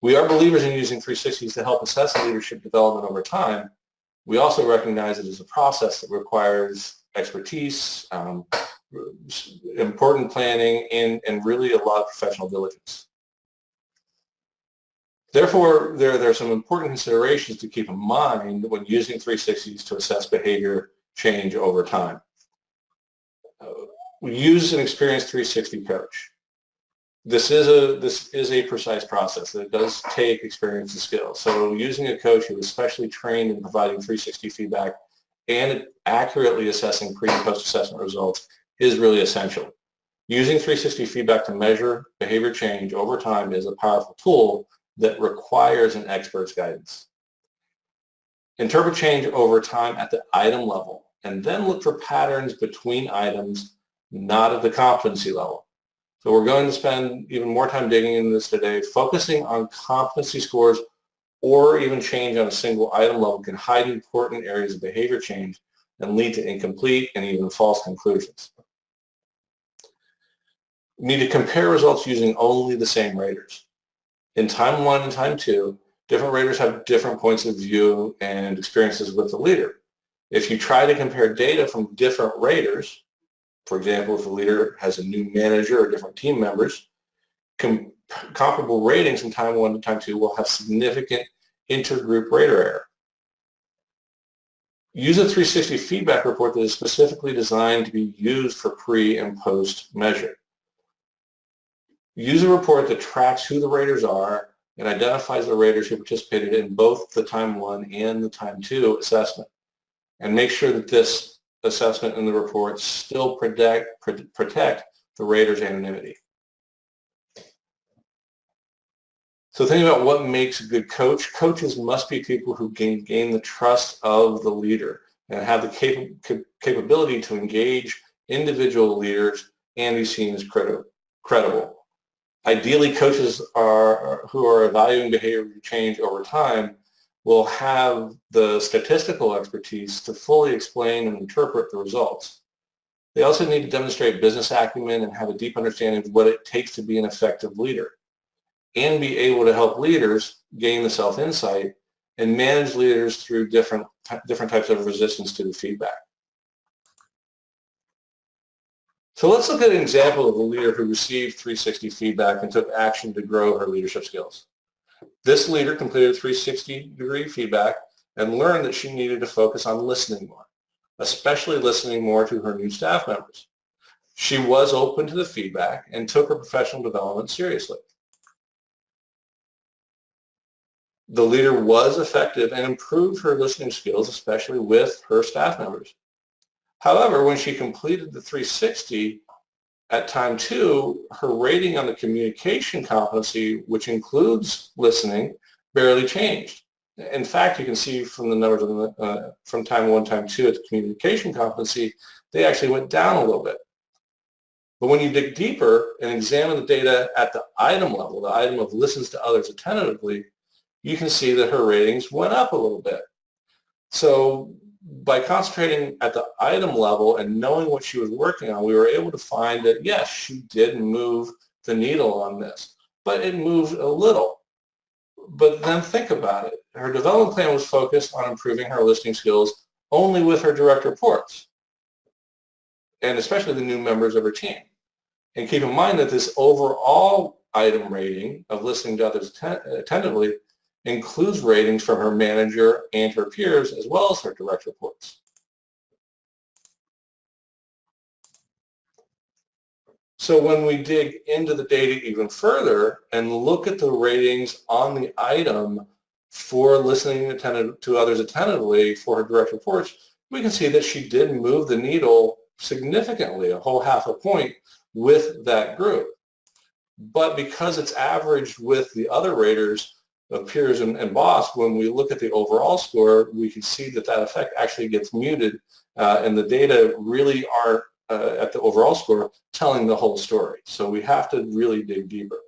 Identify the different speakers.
Speaker 1: We are believers in using 360s to help assess leadership development over time. We also recognize it as a process that requires expertise, important planning, and really a lot of professional diligence. Therefore, there are some important considerations to keep in mind when using 360s to assess behavior change over time. We use an experienced 360 coach. This is a precise process. It does take experience and skill. So using a coach who is specially trained in providing 360 feedback and accurately assessing pre- and post-assessment results is really essential. Using 360 feedback to measure behavior change over time is a powerful tool that requires an expert's guidance. Interpret change over time at the item level, and then look for patterns between items, not at the competency level. So we're going to spend even more time digging into this today. Focusing on competency scores or even change on a single item level can hide important areas of behavior change and lead to incomplete and even false conclusions. We need to compare results using only the same raters. In time 1 and time 2, different raters have different points of view and experiences with the leader. If you try to compare data from different raters, for example, if a leader has a new manager or different team members, comparable ratings in time 1 to time 2 will have significant intergroup rater error. Use a 360 feedback report that is specifically designed to be used for pre and post measure. Use a report that tracks who the raters are and identifies the raters who participated in both the time 1 and the time 2 assessment. And make sure that this assessment in the report still protect the rater's anonymity. So think about what makes a good coach. Coaches must be people who gain the trust of the leader and have the capability to engage individual leaders and be seen as credible. Ideally, coaches who are evaluating behavior change over time will have the statistical expertise to fully explain and interpret the results. They also need to demonstrate business acumen and have a deep understanding of what it takes to be an effective leader, and be able to help leaders gain the self-insight and manage leaders through different types of resistance to the feedback. So let's look at an example of a leader who received 360 feedback and took action to grow her leadership skills. This leader completed 360-degree feedback and learned that she needed to focus on listening more, especially listening more to her new staff members. She was open to the feedback and took her professional development seriously. The leader was effective and improved her listening skills, especially with her staff members. However, when she completed the 360 at time 2, her rating on the communication competency, which includes listening, barely changed. In fact, you can see from the numbers from time 1, time 2 at the communication competency, they actually went down a little bit. But when you dig deeper and examine the data at the item level, the item of listens to others attentively, you can see that her ratings went up a little bit. So by concentrating at the item level and knowing what she was working on, we were able to find that, yes, she did move the needle on this, but it moved a little. But then think about it. Her development plan was focused on improving her listening skills only with her direct reports, and especially the new members of her team. And keep in mind that this overall item rating of listening to others attentively includes ratings from her manager and her peers, as well as her direct reports. So when we dig into the data even further and look at the ratings on the item for listening to others attentively for her direct reports, we can see that she did move the needle significantly, a whole half a point with that group. But because it's averaged with the other raters, peers and boss, when we look at the overall score, we can see that that effect actually gets muted, and the data really aren't at the overall score telling the whole story. So we have to really dig deeper.